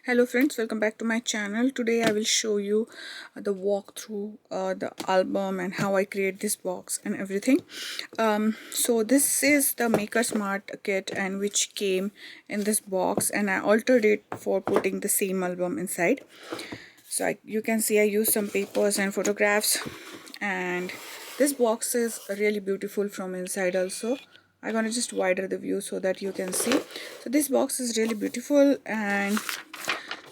Hello friends, welcome back to my channel. Today I will show you the walkthrough the album and how I create this box and everything. So this is the Maker Smart kit and which came in this box, and I altered it for putting the same album inside. So you can see I used some papers and photographs, and this box is really beautiful from inside also. I'm gonna just wider the view so that you can see. So this box is really beautiful, and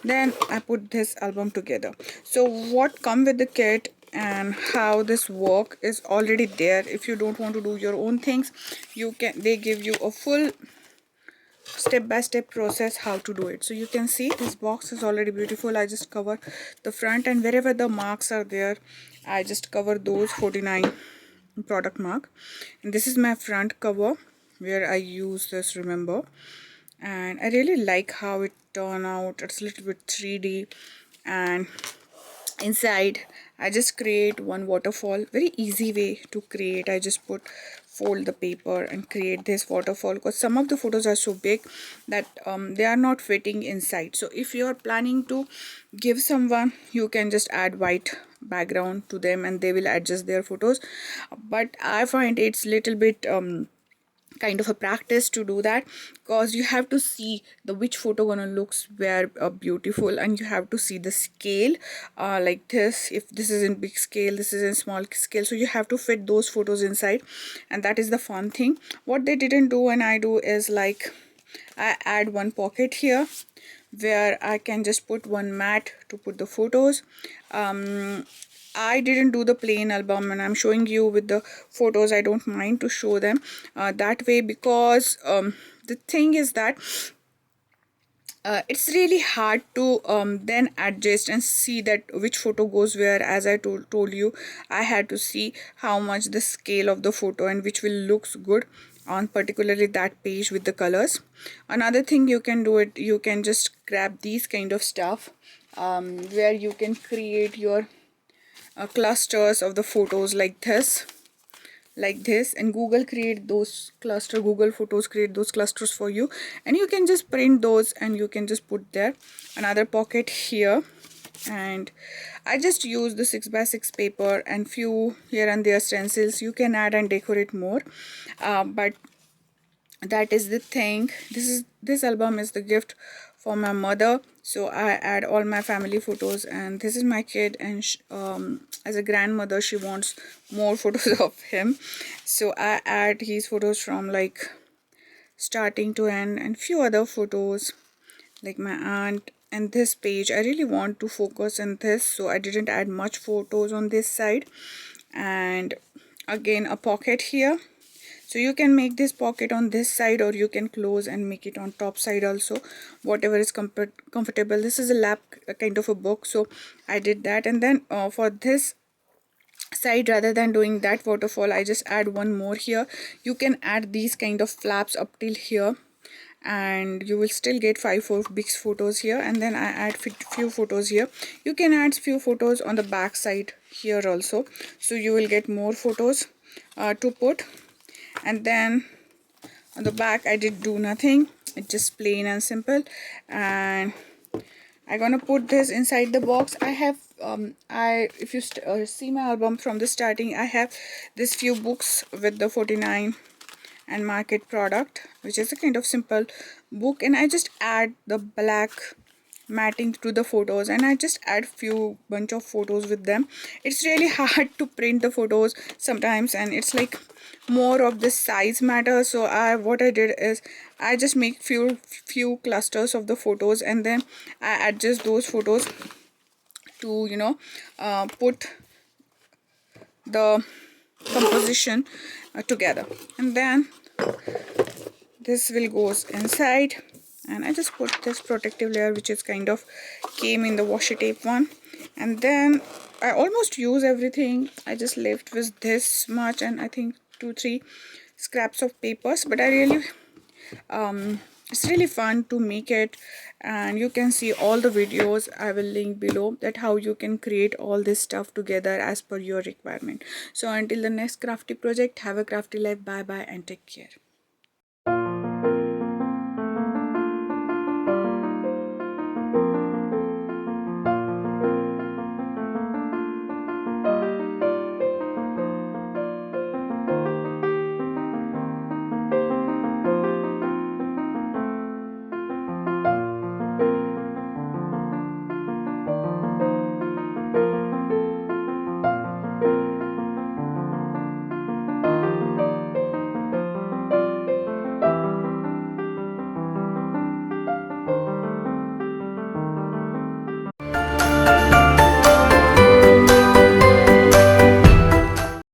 then I put this album together. So what come with the kit and how this work is already there. If you don't want to do your own things, they give you a full step-by-step process how to do it. So you can see this box is already beautiful. I just cover the front, and wherever the marks are there, I just cover those 49 product mark. And this is my front cover where I use this, remember, and I really like how it turned out. It's a little bit 3D, and inside I just create one waterfall. Very easy way to create. I just fold the paper and create this waterfall, because some of the photos are so big that they are not fitting inside. So if you are planning to give someone, you can just add white background to them and they will adjust their photos. But I find it's little bit kind of a practice to do that, because you have to see the which photo gonna looks where beautiful, and you have to see the scale, like this. If this is in big scale, this is in small scale, so you have to fit those photos inside, and that is the fun thing. What they didn't do and I do is, like, I add one pocket here where I can just put one mat to put the photos. I didn't do the plain album, and I'm showing you with the photos. I don't mind to show them that way, because the thing is that it's really hard to then adjust and see that which photo goes where. As I told you, I had to see how much the scale of the photo and which will looks good on particularly that page with the colors. Another thing you can do it, you can just grab these kind of stuff where you can create your clusters of the photos like this, and Google create those Google Photos create those clusters for you, and you can just print those and you can just put there. Another pocket here, and I just use the 6x6 paper and few here and there stencils. You can add and decorate more, but that is the thing. This album is the gift for my mother, so I add all my family photos, and this is my kid, and as a grandmother she wants more photos of him, so I add his photos from like starting to end, and few other photos like my aunt. And this page I really want to focus on this, so I didn't add much photos on this side. And again, a pocket here, so you can make this pocket on this side, or you can close and make it on top side also, whatever is comfortable. This is a lap kind of a book, so I did that. And then for this side, rather than doing that waterfall, I just add one more here. You can add these kind of flaps up till here, and you will still get 4 big photos here. And then I add few photos here. You can add few photos on the back side here also, so you will get more photos to put. And then on the back I did do nothing, it's just plain and simple. And I'm gonna put this inside the box. I have if you see my album from the starting, I have this few books with the 49 and market product, which is a kind of simple book, and I just add the black matting to the photos, and I just add few bunch of photos with them. It's really hard to print the photos sometimes, and it's like more of the size matter. So what I did is I just make few clusters of the photos, and then I adjust those photos to put the composition together. And then this will goes inside, and I just put this protective layer, which is kind of came in the washi tape one. And then I almost use everything. I just left with this much, and I think 2-3 scraps of papers, but I really it's really fun to make it. And you can see all the videos, I will link below, that how you can create all this stuff together as per your requirement. So until the next crafty project, have a crafty life. Bye bye and take care.